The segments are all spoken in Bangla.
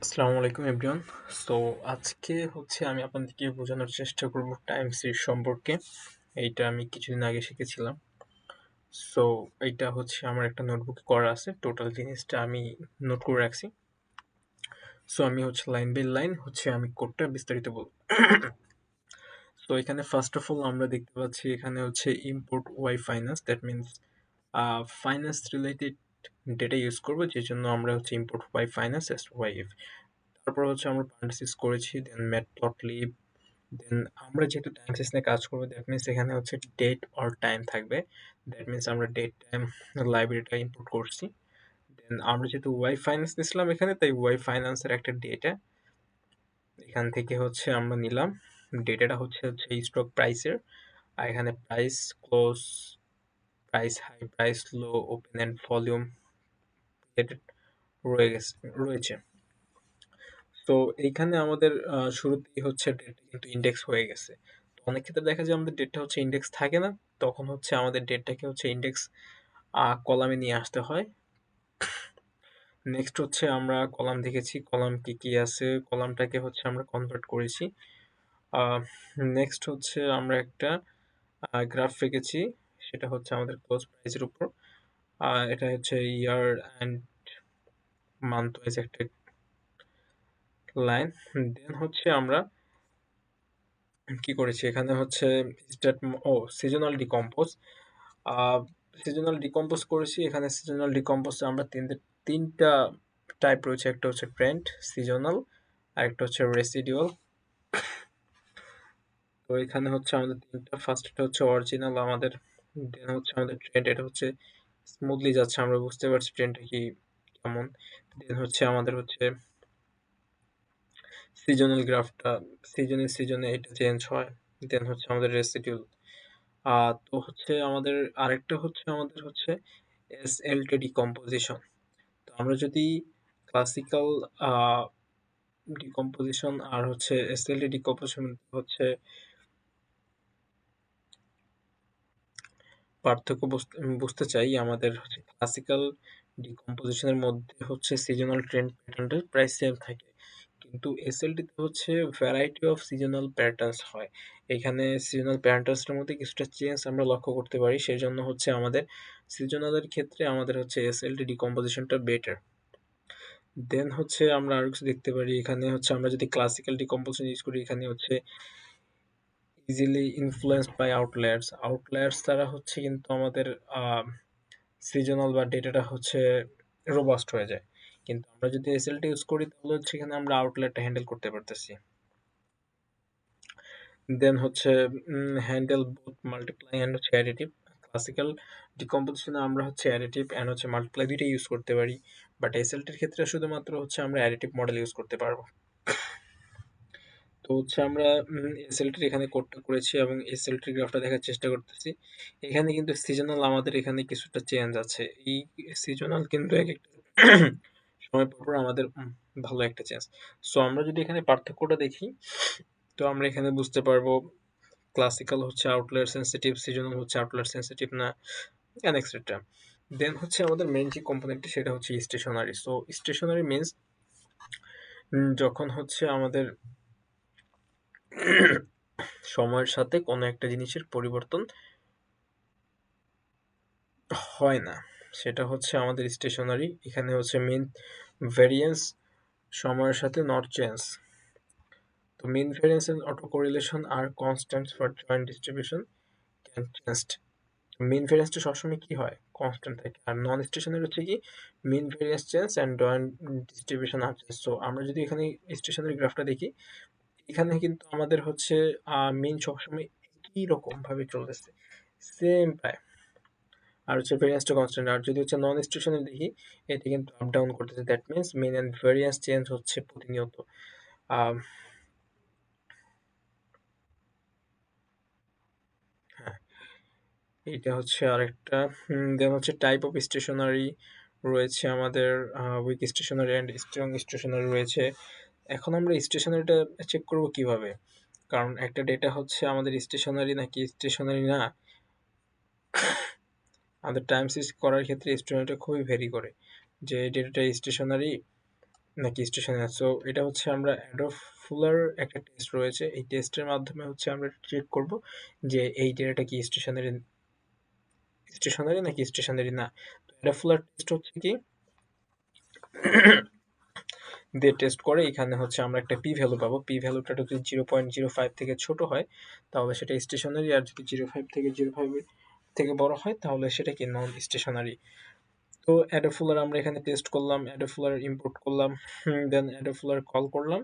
আসসালামু আলাইকুম এভরিওয়ান। সো আজকে আমি আপনাদেরকে বোঝানোর চেষ্টা করব টাইম সিরিজ সম্পর্কে। এইটা আমি কিছুদিন আগে শিখেছিলাম। সো এইটা আমার একটা নোটবুকে করা আছে, টোটাল জিনিসটা আমি নোট করে রাখছি। সো আমি লাইন বাই লাইন আমি কোডটা বিস্তারিত বলবো। সো এখানে ফার্স্ট অফ অল আমরা দেখতে পাচ্ছি এখানে import Y finance, that means finance related data use করবো, যে জন্য আমরা import Y finance as Y F. তারপর আমরা পার্সিস করেছি, দেন ম্যাটপ্লটলিব। দেন আমরা যেহেতু টাইম সিস্টেমে কাজ করবো, দ্যাট মিনস এখানে ডেট অর টাইম থাকবে। দ্যাট মিনস আমরা ডেট টাইম লাইব্রেরিটা ইম্পোর্ট করছি। দেন আমরা যেহেতু ওয়াই ফাইন্যান্স নিয়েছিলাম এখানে, তাই ওয়াই ফাইন্যান্সের একটা ডেটা এখান থেকে আমরা নিলাম। ডেটাটা হচ্ছে স্টক প্রাইসের, আর এখানে price close, price high, price low, open and volume রয়েছে। তো এইখানে আমাদের শুরুতেই ডেটটা কিন্তু ইন্ডেক্স হয়ে গেছে। তো অনেক ক্ষেত্রে দেখা যায় আমাদের ডেটটা ইন্ডেক্স থাকে না, তখন আমাদের ডেটটাকে ইন্ডেক্স কলামে নিয়ে আসতে হয়। নেক্সট আমরা কলাম দেখেছি, কলাম কি কি আছে, কলামটাকে আমরা কনভার্ট করেছি। নেক্সট আমরা একটা গ্রাফ রেখেছি, সেটা আমাদের ক্লোজ প্রাইসের উপর। এটা ইয়ার অ্যান্ড মান্থ ওয়াইজ একটা লাইন। দেন আমরা কি করেছি এখানে state seasonal decompose. Seasonal decompose করেছি। এখানে সিজনাল ডিকম্পোজ আমরা তিনটা টাইপ রয়েছে, একটা ট্রেন্ড, সিজনাল, আর একটা রেসিডিউয়াল। তো এখানে আমাদের তিনটা, ফার্স্ট এটা অরিজিনাল আমাদের, দেন আমাদের ট্রেন্ড, এটা স্মুথলি যাচ্ছে, আমরা বুঝতে পারছি ট্রেন্ডটা কি কেমন। দেন আমাদের সিজনাল গ্রাফটা, সিজনে এটা চেঞ্জ হয়। দেন আমাদের রেসিডিউল। তো আমাদের আরেকটা আমাদের এসএলটি ডিকম্পোজিশন। তো আমরা যদি ক্লাসিক্যাল ডিকম্পোজিশন আর এসএলটি ডিকম্পোজিশন পার্থক্য বুঝতে চাই, আমাদের ক্লাসিক্যাল ডিকম্পোজিশনের মধ্যে সিজনাল ট্রেন্ড প্যাটার্নটা প্রায় সেম থাকে, কিন্তু এসএলটি তে ভ্যারাইটি অফ সিজনাল প্যাটার্নস হয়। এখানে সিজনাল প্যাটার্নসের মধ্যে কিছুটা চেঞ্জ আমরা লক্ষ্য করতে পারি, সেই জন্য আমাদের সিজনালের ক্ষেত্রে আমাদের এসএলটি ডিকম্পোজিশনটা বেটার। দেন আমরা আরো কিছু দেখতে পারি, এখানে আমরা যদি ক্লাসিক্যাল ডিকম্পোজিশন ইউজ করি, এখানে easily influenced by outliers. Outliers দ্বারা কিন্তু আমাদের সিজনাল বা ডেটাটা রোবাস্ট হয়ে যায়, কিন্তু আমরা যদি এসএলটি ইউজ করি তাহলে এখানে আমরা আউটলায়ারটা হ্যান্ডেল করতে পারতেছি। Then handle both multiply and additive. Classical ডিকম্পোজিশনে আমরা অ্যাডিটিভ অ্যান্ড মাল্টিপ্লাই দুইটাই ইউজ করতে পারি, বাট এসএলটির ক্ষেত্রে শুধুমাত্র আমরা অ্যাডিটিভ মডেল ইউজ করতে পারবো। তো আমরা এসএলটির এখানে কোডটা করেছি এবং এসএলটির গ্রাফটা দেখার চেষ্টা করতেছি। এখানে কিন্তু সিজনাল আমাদের এখানে কিছুটা চেঞ্জ আছে, এই সিজনাল কিন্তু এক একটা সময় পর আমাদের ভালো একটা চেঞ্জ। সো আমরা যদি এখানে পার্থক্যটা দেখি, তো আমরা এখানে বুঝতে পারবো classical outlier sensitive, seasonal outlier sensitive না, এন্ড এক্সেট্রা। দেন আমাদের মেইন যে কম্পোনেন্টটা সেটা স্টেশনারি। সো স্টেশনারি মিন্স যখন আমাদের সময়ের সাথে কোনো একটা জিনিসের পরিবর্তন হয় না, সেটা আমাদের স্টেশনারি। এখানে মেইন ভেরিয়েন্স সময়ের সাথে নট চেঞ্জ। তো mean variance and autocorrelation are constants for joint distribution can change. mean variance টা সবসময় কি হয়, কনস্ট্যান্ট থাকে, আর নন স্টেশনারি কি mean variance change and joint distribution are change. So আমরা যদি এখানে স্টেশনারি গ্রাফটা দেখি, এখানে কিন্তু আমাদের মিন সবসময় একই রকম ভাবে চলতেছে, সেম প্রায়, আর ভেরিয়েন্সটা কনস্ট্যান্ট। আর যদি নন স্টেশনারি দেখি, এটা কিন্তু আপ ডাউন করতেছে, that means mean and variance change প্রতিনিয়ত। হ্যাঁ, এইটা আরেকটা। দেন টাইপ অফ স্টেশনারি রয়েছে আমাদের, weak stationary and strong stationary রয়েছে। এখন আমরা স্টেশনারিটা চেক করব কিভাবে, কারণ একটা ডেটা আমাদের স্টেশনারি নাকি স্টেশনারি না, আমাদের টাইম সিরিজ করার ক্ষেত্রে স্টেশনারিটা খুবই ভেরি করে, যে ডেটাটা স্টেশনারি নাকি স্টেশনারি। সো এটা হচ্ছে আমরা অ্যাডোব ফুলার একটা টেস্ট রয়েছে। এই টেস্টের মাধ্যমে হচ্ছে আমরা চেক করব যে এই ডেটাটা কি স্টেশনারি নাকি স্টেশনারি না। তো অ্যাডোব ফুলার টেস্ট হচ্ছে কি দিয়ে টেস্ট করে এখানে হচ্ছে আমরা একটা পি ভ্যালু পাবো। পি ভ্যালুটা যদি 0.05 থেকে ছোট হয় তাহলে সেটা স্টেশনারি, আর যদি 0.5 থেকে বড় হয় তাহলে সেটা কি নন স্টেশনারি। তো অ্যাডোফুলার আমরা এখানে টেস্ট করলাম, অ্যাডোফুলার ইম্পোর্ট করলাম, দেন অ্যাডোফুলার কল করলাম,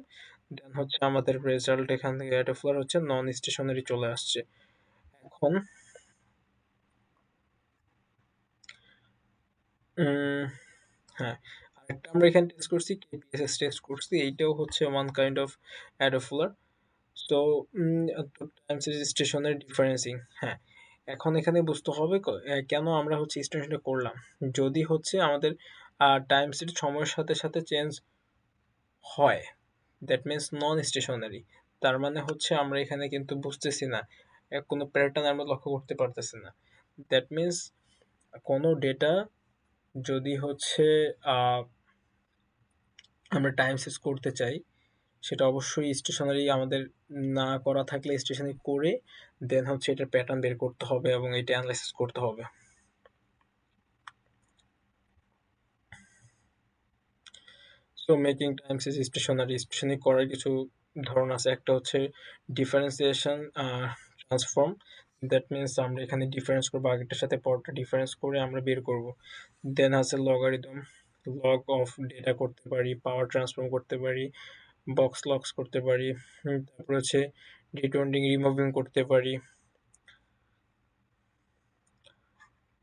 দেন হচ্ছে আমাদের রেজাল্ট এখান থেকে অ্যাডোফুলার হচ্ছে নন স্টেশনারি চলে আসছে। এখন হ্যাঁ, আরেকটা আমরা এখানে টেস্ট করছি, কেপিএসএস টেস্ট করছি, এইটাও হচ্ছে one kind of adfuller. So time series স্টেশনের ডিফারেন্সিং। হ্যাঁ, এখন এখানে বুঝতে হবে কেন আমরা হচ্ছে স্টেশনটা করলাম। যদি হচ্ছে আমাদের টাইম সিরিজ সময়ের সাথে সাথে চেঞ্জ হয়, দ্যাট মিন্স নন স্টেশনারি। তার মানে হচ্ছে আমরা এখানে কিন্তু বুঝতেছি না, কোনো প্যাটার্ন আমরা লক্ষ্য করতে পারতেছি না। দ্যাট মিন্স কোনো ডেটা যদি হচ্ছে আমরা টাইম সিরিজ করতে চাই, সেটা অবশ্যই স্টেশনারি আমাদের না করা থাকলে স্টেশনারি করে দেন হচ্ছে এটার প্যাটার্ন বের করতে হবে এবং এটা অ্যানালাইসিস করতে হবে। So making time series stationary করার কিছু ধরন আছে। একটা হচ্ছে ডিফারেন্সিয়েশন ট্রান্সফর্ম। দ্যাট মিন্স আমরা এখানে ডিফারেন্স করবো, আগেরটার সাথে পরটা ডিফারেন্স করে আমরা বের করব। দেন আছে লগারিদম, লগ অফ ডেটা করতে পারি, পাওয়ার ট্রান্সফর্ম করতে পারি, বক্স লগস করতে পারি, তারপর হচ্ছে ডিটোন্ডিং রিমুভিং করতে পারি।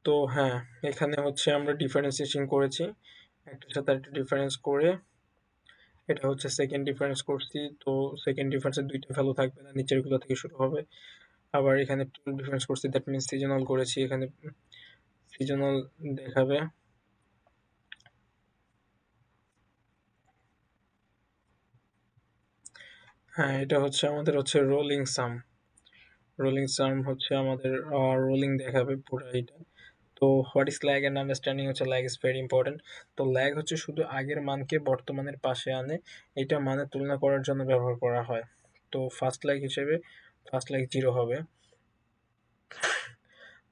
তো হ্যাঁ, এখানে হচ্ছে আমরা ডিফারেন্সিয়েশন করেছি, একটার সাথে একটা ডিফারেন্স করে এটা হচ্ছে সেকেন্ড ডিফারেন্স করছি। তো সেকেন্ড ডিফারেন্সের দুইটা ভ্যালু থাকবে না, নিচের গুলো থেকে শুরু হবে। আবার এখানে টুল ডিফারেন্স করছি, দ্যাট মিনস সিজনাল করেছি, এখানে সিজনাল দেখাবে। হ্যাঁ, এটা হচ্ছে আমাদের হচ্ছে রোলিং সাম। রোলিং সাম হচ্ছে আমাদের রোলিং দেখাবে পুরো এটা। তো what is lag and understanding হচ্ছে ল্যাগ ইজ ভেরি ইম্পর্টেন্ট। তো ল্যাগ হচ্ছে শুধু আগের মানকে বর্তমানের পাশে আনে, এটা মানের তুলনা করার জন্য ব্যবহার করা হয়। তো ফার্স্ট ল্যাগ হিসেবে ফার্স্ট ল্যাগ 0 হবে,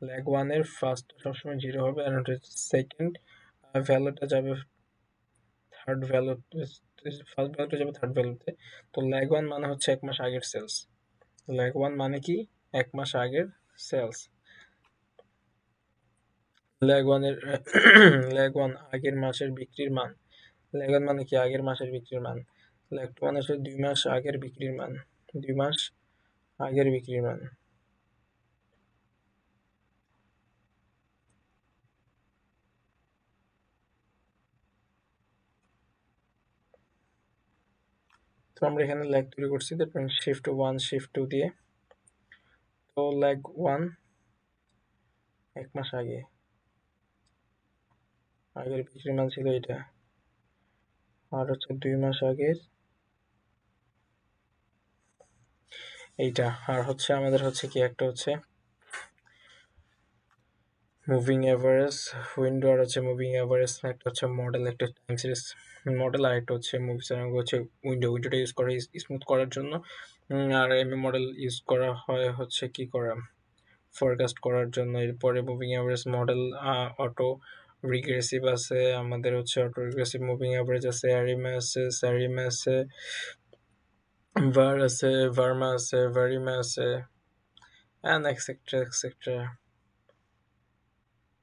ল্যাগ 1 এর ফার্স্ট সবসময় 0 হবে, আর সেকেন্ড ভ্যালুটা যাবে থার্ড ভ্যালু, ফার্স্ট ভ্যালুটা যাবে থার্ড ভ্যালুতে। তো ল্যাগ 1 মানে হচ্ছে 1 মাস আগের সেলস। ল্যাগ 1 মানে কি? 1 মাস আগের সেলস। ল্যাগ 1 এর ল্যাগ 1 আগের মাসের বিক্রির মান। ল্যাগ 1 মানে কি? আগের মাসের বিক্রির মান। ল্যাগ 2 মানে হচ্ছে 2 মাস আগের বিক্রির মান। 2 মাস আগের বিক্রির মান। তো আমরা এখানে ল্যাগ তৈরি করছি, দ্যাট মিনস শিফট 1 শিফট 2 দিয়ে। তো ল্যাগ 1 1 মাস আগে, আগের বিক্রির মান ছিল এটা, আর হচ্ছে 2 মাস আগের এইটা, আর হচ্ছে আমাদের হচ্ছে কি একটা হচ্ছে মুভিং এভারেজ উইন্ডো, আর হচ্ছে মুভিং এভারেজ, একটা হচ্ছে মডেল, একটা টাইম সিরিজ মডেল, আর একটা হচ্ছে মুভি হচ্ছে উইন্ডোটা ইউজ করে স্মুথ করার জন্য। আর এমএ মডেল ইউজ করা হয় হচ্ছে কি করা, ফরকাস্ট করার জন্য। এরপরে moving average model auto regressive আছে, আমাদের হচ্ছে অটো রিগ্রেসিভ মুভিং এভারেজ আছে, স্যারিমা আছে, ভার আছে, ভার্মা আছে, ভারিমা আছে, অ্যান্ড এক্সেট্রা এক্সেট্রা।